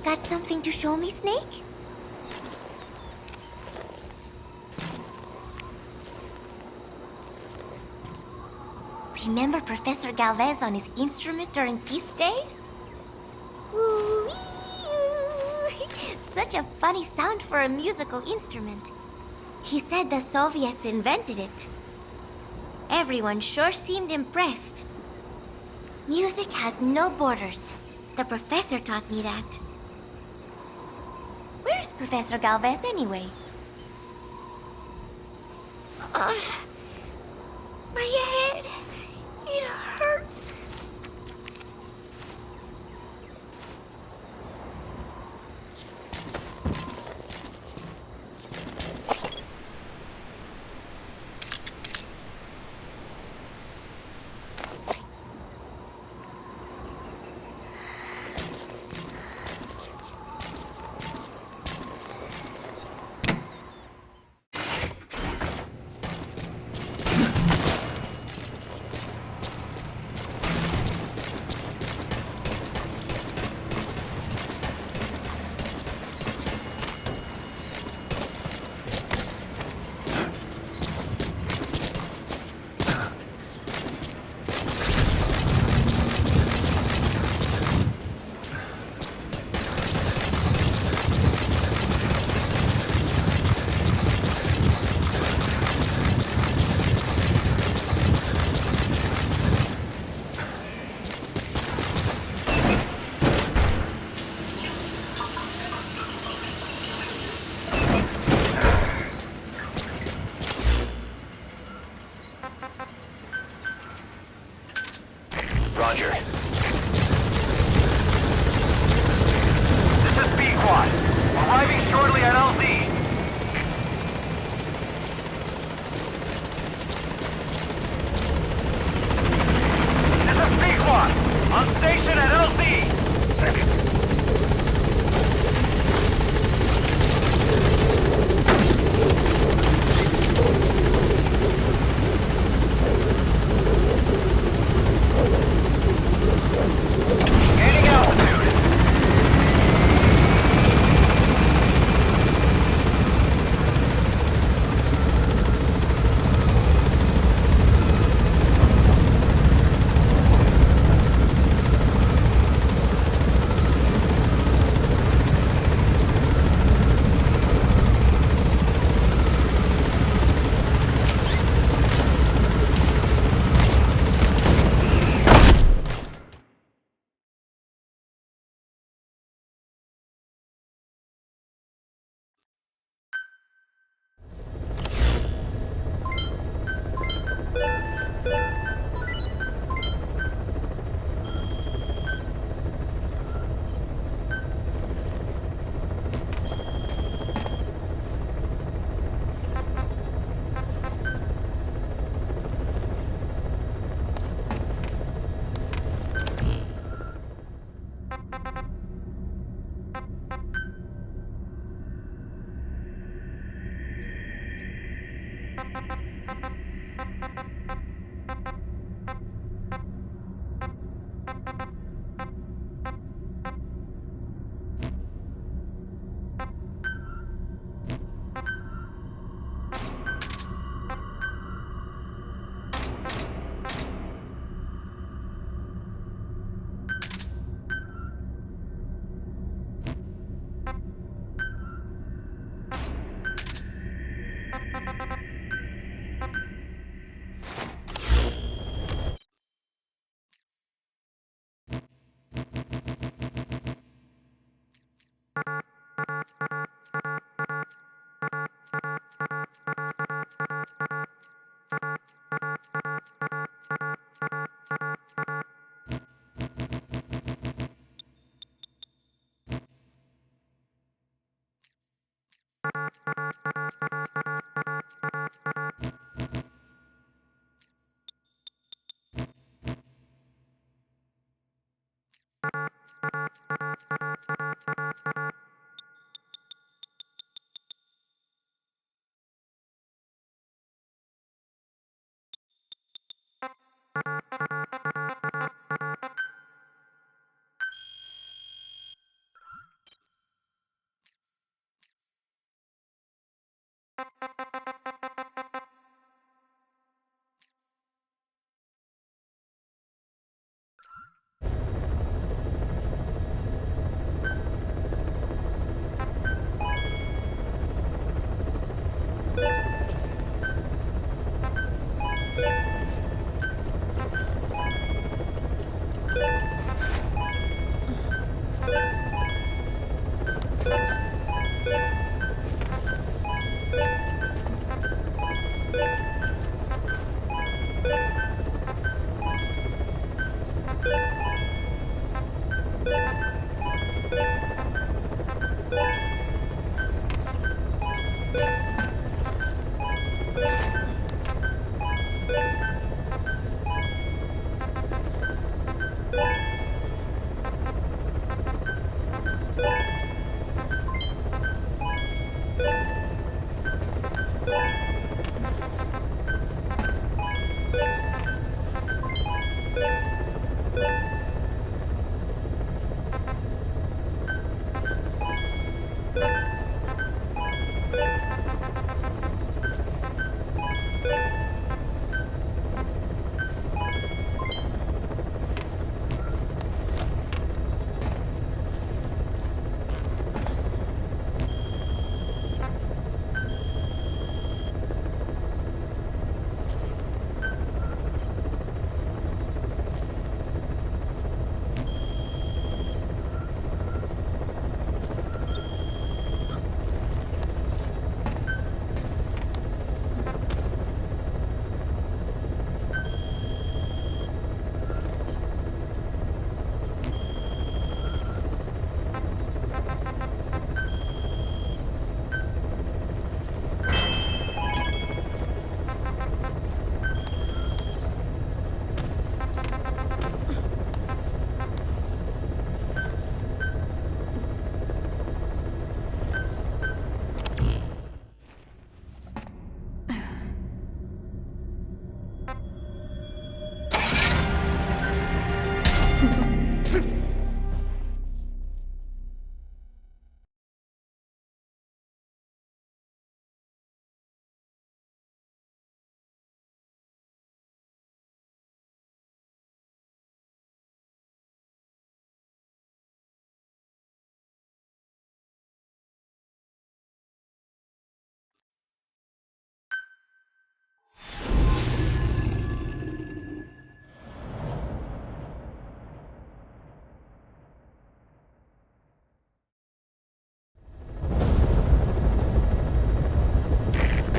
Got something to show me, Snake? Remember Professor Galvez on his instrument during Peace Day? Woo-wee-oo. Such a funny sound for a musical instrument. He said the Soviets invented it. Everyone sure seemed impressed. Music has no borders. The professor taught me that. Where's Professor Galvez anyway? Ugh. My head. It hurts. Roger. This is B-Quad. Arriving shortly at LZ. This is B-Quad. On station at LZ. Gaining altitude.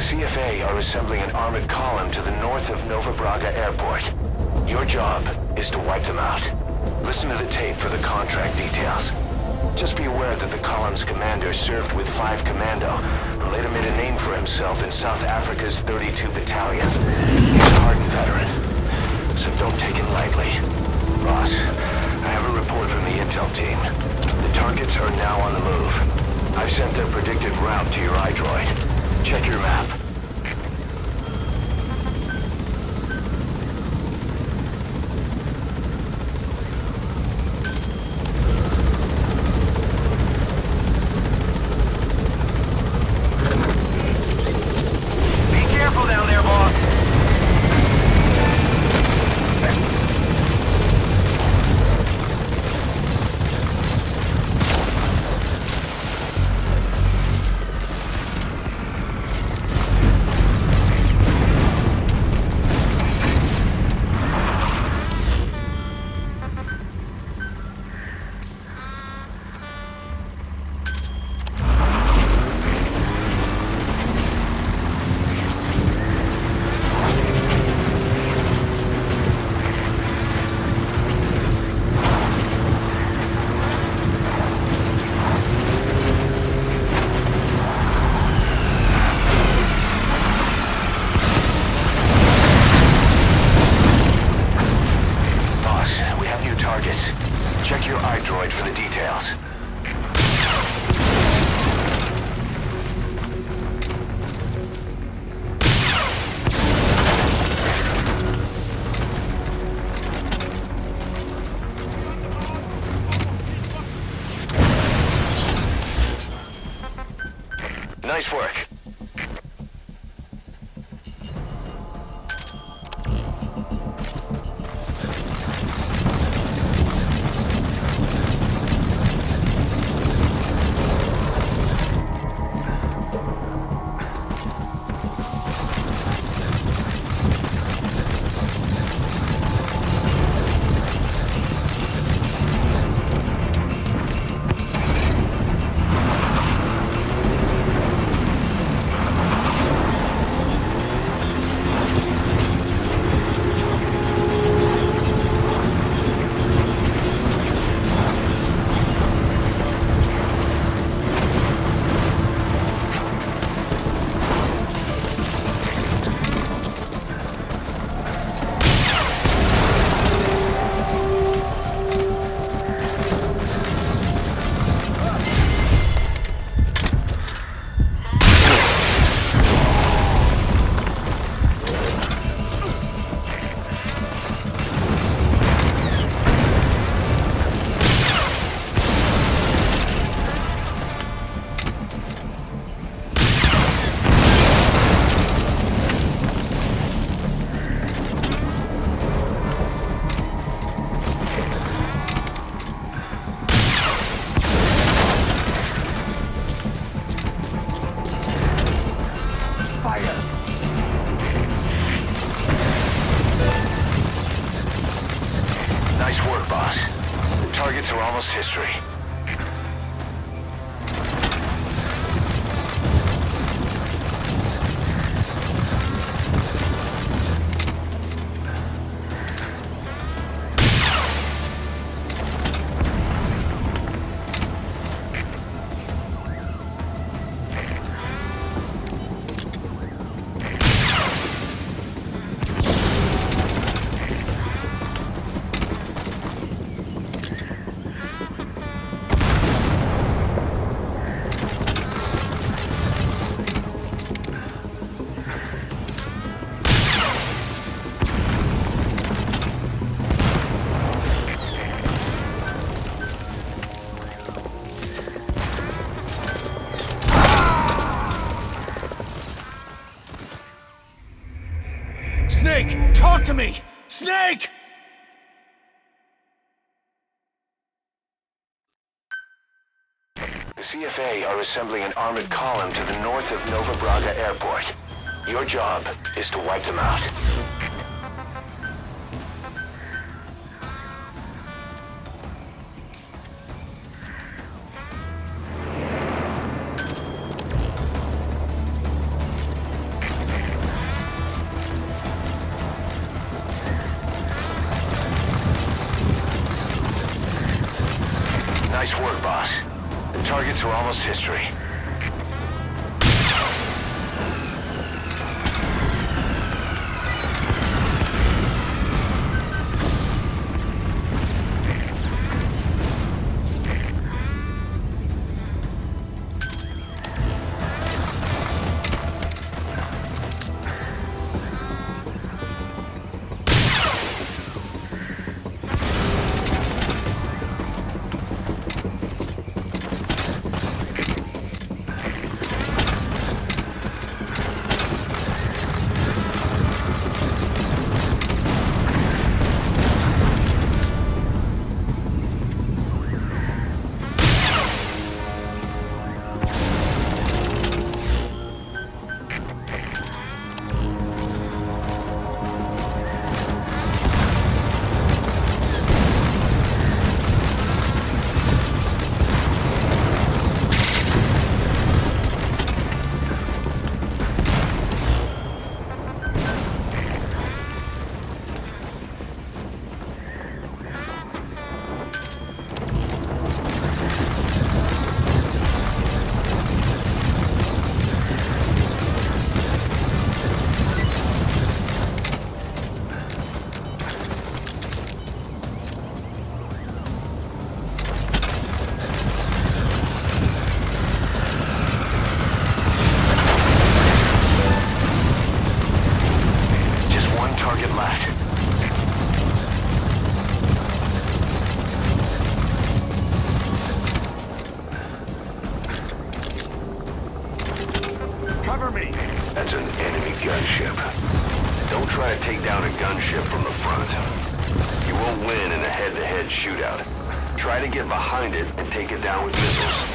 CFA are assembling an armored column to the north of Nova Braga Airport. Your job is to wipe them out. Listen to the tape for the contract details. Just be aware that the column's commander served with 5 Commando and later made a name for himself in South Africa's 32 Battalion. He's a hardened veteran, so don't take it lightly. Boss, I have a report from the intel team. The targets are now on the move. I've sent their predicted route to your iDroid. Check your map. Be careful down there, boss. Check your iDroid for the details. Nice work. almost history. Snake, talk to me! Snake! The CFA are assembling an armored column to the north of Nova Braga Airport. Your job is to wipe them out. Nice work, boss. The targets are almost history. That's an enemy gunship. Don't try to take down a gunship from the front. You won't win in a head-to-head shootout. Try to get behind it and take it down with missiles.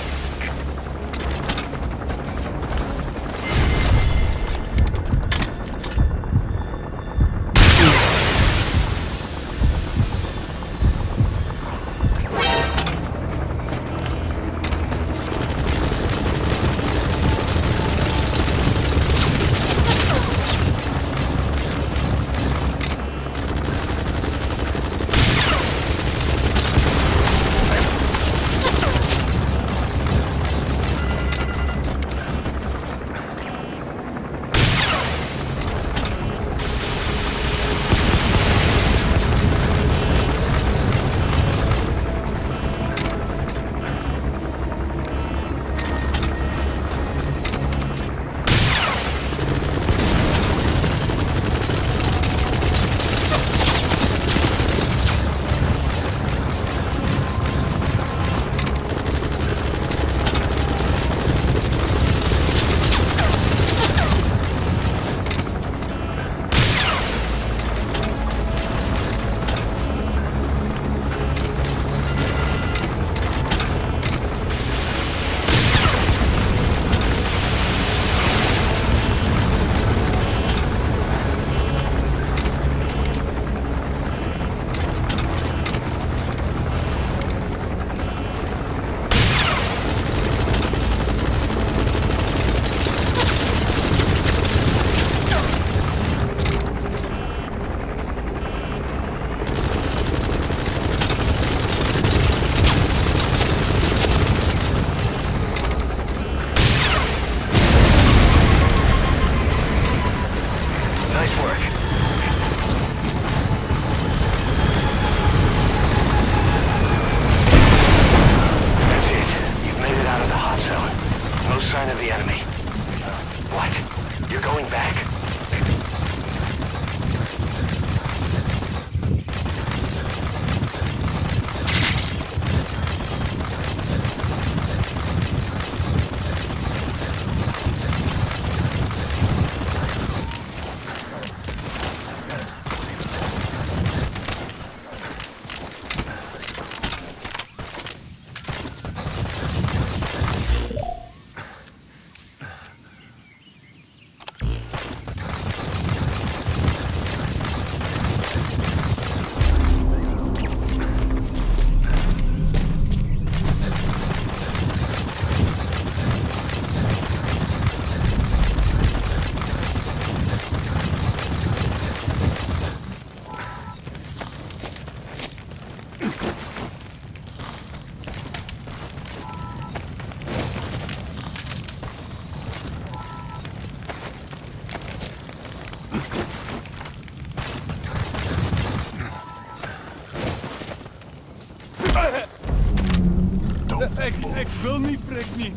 Ik wil niet, prik niet.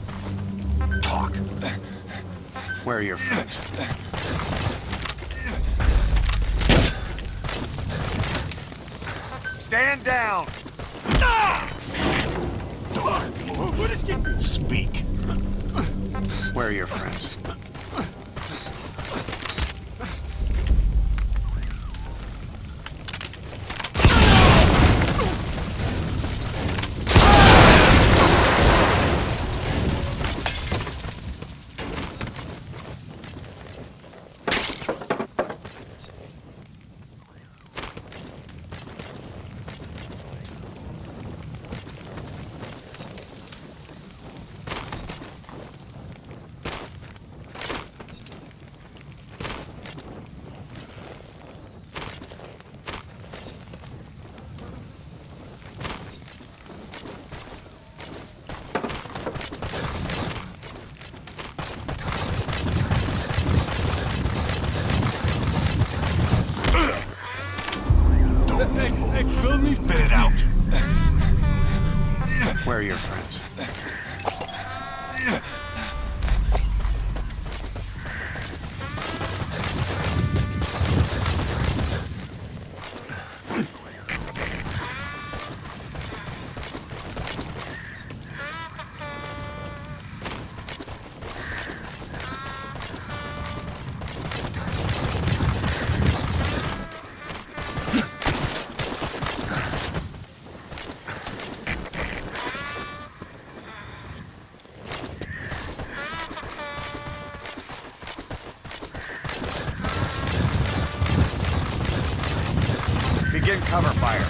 Talk. Where are your friends? Stand down! Speak. Where are your friends? Ik wil niet. Spit it out. Where are your friends? Begin cover fire.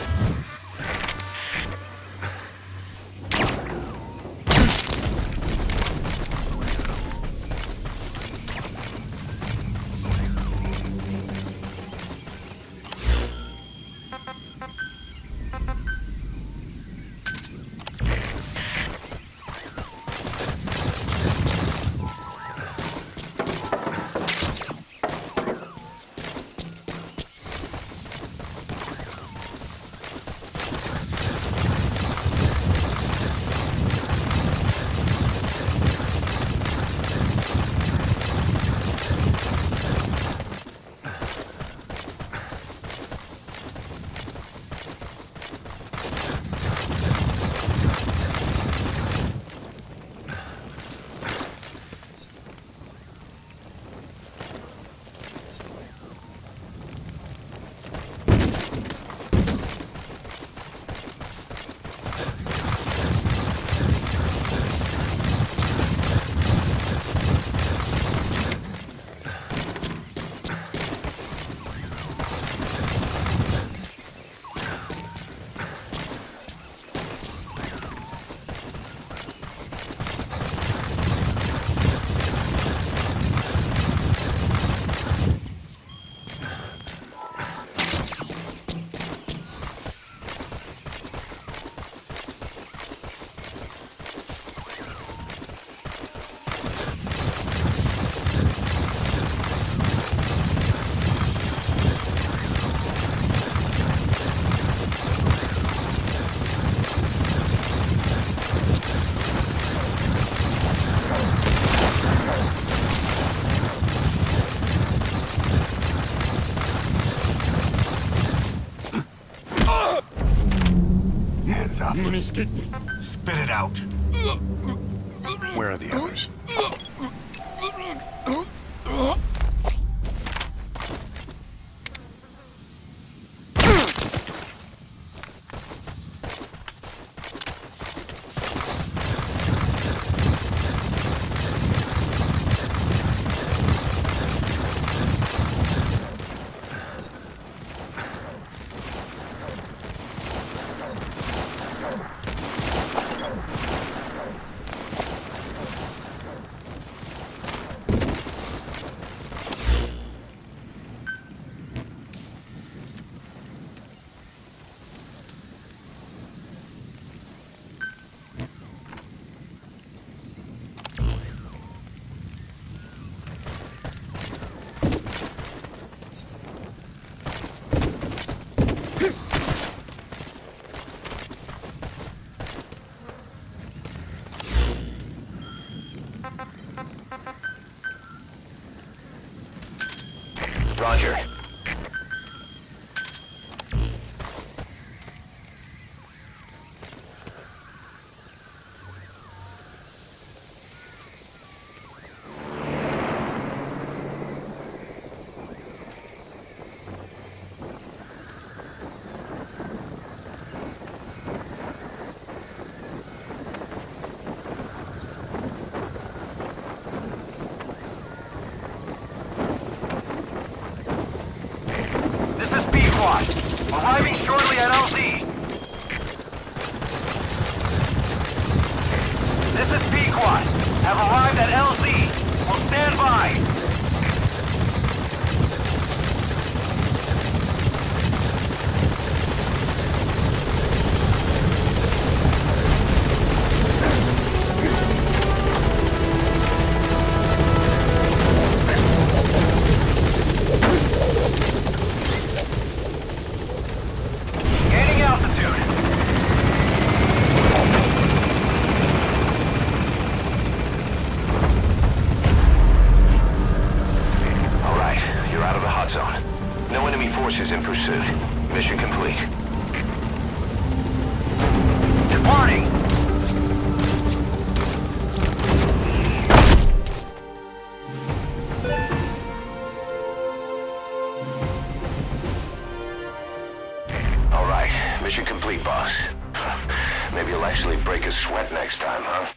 Spit it out. Where are the others? squad have arrived at LZ. Will stand by. Gaining altitude. All right, you're out of the hot zone. No enemy forces in pursuit. Mission complete. Departing. All right, mission complete, boss. Maybe you'll actually break a sweat next time, huh?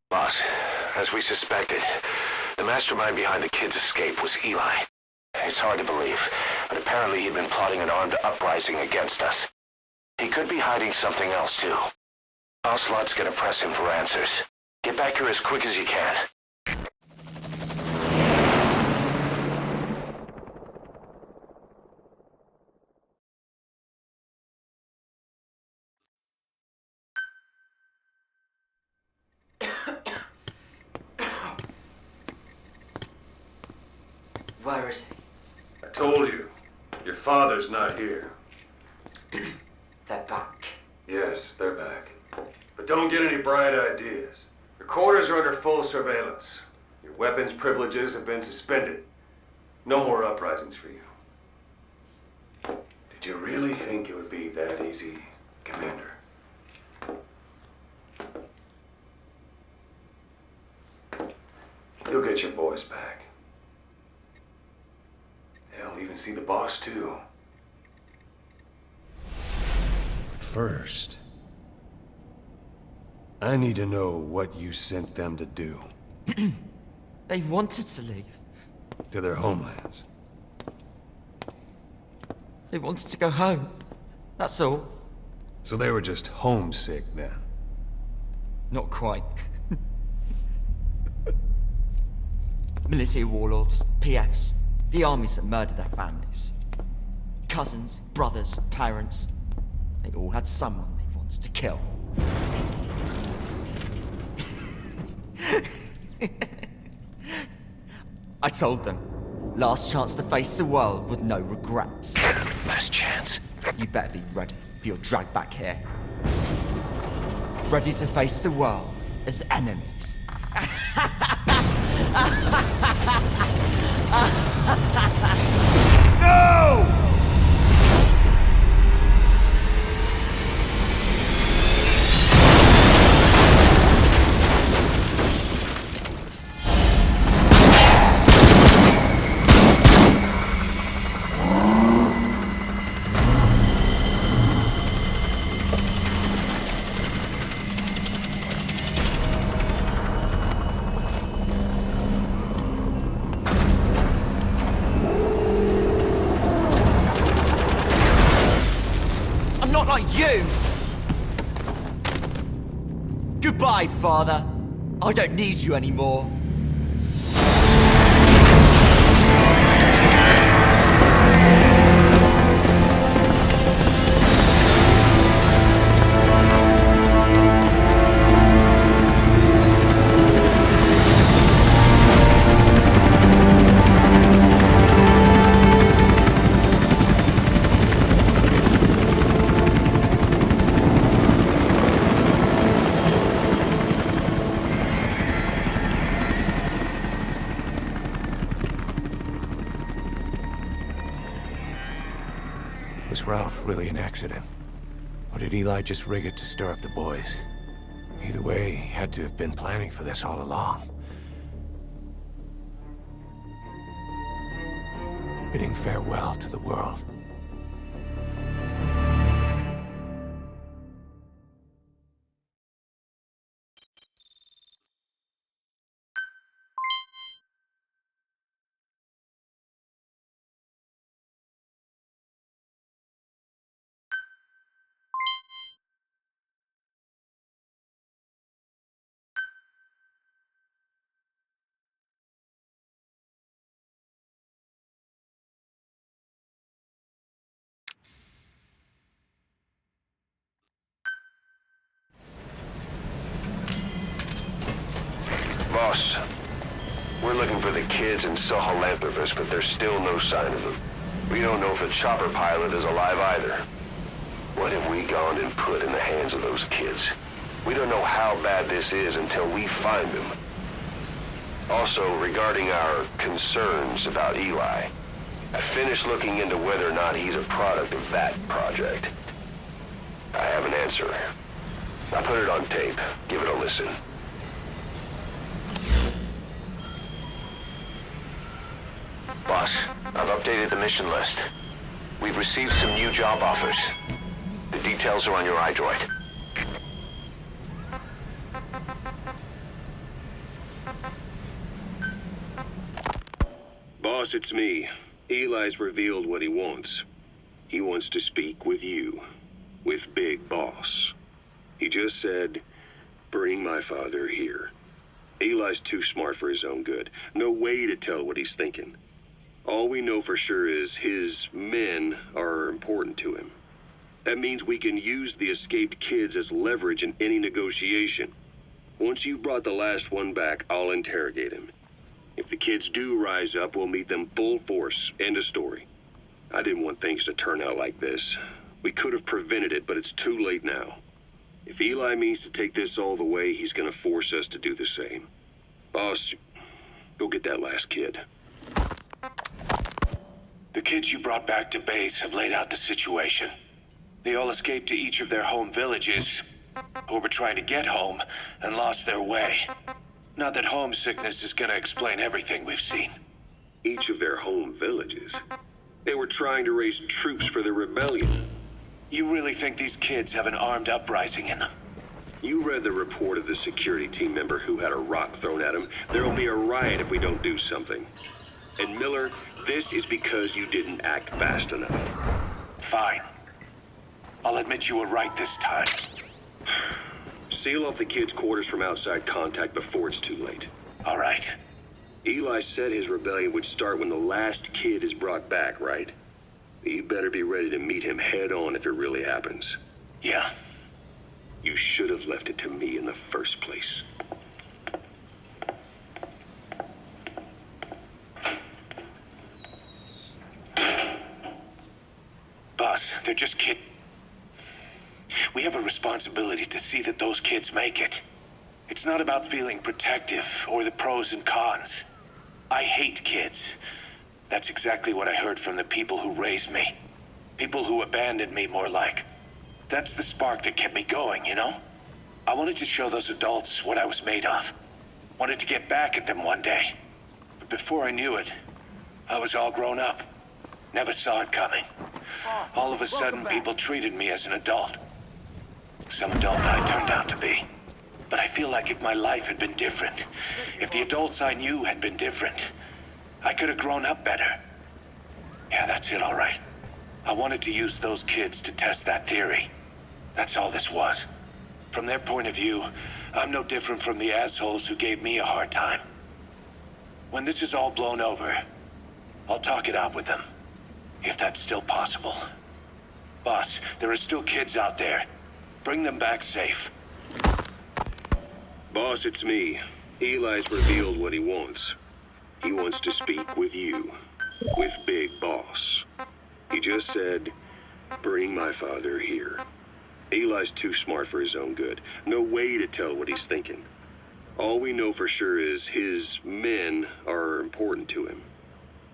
Boss, as we suspected, the mastermind behind the kid's escape was Eli. It's hard to believe, but apparently he'd been plotting an armed uprising against us. He could be hiding something else, too. Ocelot's gonna press him for answers. Get back here as quick as you can. Where is he? I told you, your father's not here. They're back. Yes, they're back. But don't get any bright ideas. Your quarters are under full surveillance. Your weapons privileges have been suspended. No more uprisings for you. Did you really think it would be that easy, Commander? You'll get your boys back. They'll even see the boss, too. But first, I need to know what you sent them to do They wanted to leave. to their homelands. They wanted to go home. That's all. So they were just homesick then. Not quite. Militia warlords, PFs, the armies that murdered their families. Cousins, brothers, parents. They all had someone they wanted to kill. I told them, last chance to face the world with no regrets. Last chance? You better be ready for your drag back here. Ready to face the world as enemies. No! I'm not like you! Goodbye, Father. I don't need you anymore. Was Ralph really an accident? Or did Eli just rig it to stir up the boys? Either way, he had to have been planning for this all along. Bidding farewell to the world. Boss, we're looking for the kids in Sahelanthropus, but there's still no sign of them. We don't know if the chopper pilot is alive either. What have we gone and put in the hands of those kids? We don't know how bad this is until we find them. Also, regarding our concerns about Eli, I finished looking into whether or not he's a product of that project. I have an answer. I put it on tape. Give it a listen. Boss, I've updated the mission list. We've received some new job offers. The details are on your iDroid. Boss, it's me. Eli's revealed what he wants. He wants to speak with you. With Big Boss. He just said, bring my father here. Eli's too smart for his own good. No way to tell what he's thinking. All we know for sure is his men are important to him. That means we can use the escaped kids as leverage in any negotiation. Once you've brought the last one back, I'll interrogate him. If the kids do rise up, we'll meet them full force. End of story. I didn't want things to turn out like this. We could have prevented it, but it's too late now. If Eli means to take this all the way, he's gonna force us to do the same. Boss, go get that last kid. The kids you brought back to base have laid out the situation. They all escaped to each of their home villages, or were trying to get home, and lost their way. Not that homesickness is gonna explain everything we've seen. Each of their home villages. They were trying to raise troops for the rebellion. You really think these kids have an armed uprising in them? You read the report of the security team member who had a rock thrown at him. There'll be a riot if we don't do something. And Miller, this is because you didn't act fast enough. Fine. I'll admit you were right this time. Seal off the kids' quarters from outside contact before it's too late. All right. Eli said his rebellion would start when the last kid is brought back, right? You better be ready to meet him head on if it really happens. Yeah. You should have left it to me in the first place. Boss, they're just kids. We have a responsibility to see that those kids make it. It's not about feeling protective or the pros and cons. I hate kids. That's exactly what I heard from the people who raised me. People who abandoned me, more like. That's the spark that kept me going, you know? I wanted to show those adults what I was made of. Wanted to get back at them one day. But before I knew it, I was all grown up. Never saw it coming. All of a sudden, people treated me as an adult. Some adult I turned out to be. But I feel like if my life had been different, if the adults I knew had been different, I could have grown up better. Yeah, that's it, all right. I wanted to use those kids to test that theory. That's all this was. From their point of view, I'm no different from the assholes who gave me a hard time. When this is all blown over, I'll talk it out with them. If that's still possible. Boss, there are still kids out there. Bring them back safe. Boss, it's me. Eli's revealed what he wants. He wants to speak with you. With Big Boss. He just said, bring my father here. Eli's too smart for his own good. No way to tell what he's thinking. All we know for sure is his men are important to him.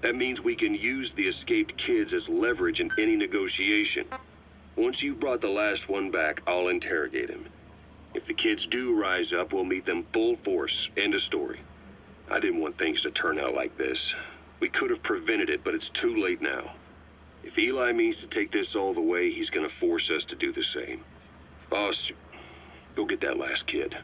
That means we can use the escaped kids as leverage in any negotiation. Once you've brought the last one back, I'll interrogate him. If the kids do rise up, we'll meet them full force. End of story. I didn't want things to turn out like this. We could have prevented it, but it's too late now. If Eli means to take this all the way, he's gonna force us to do the same. Boss, go get that last kid.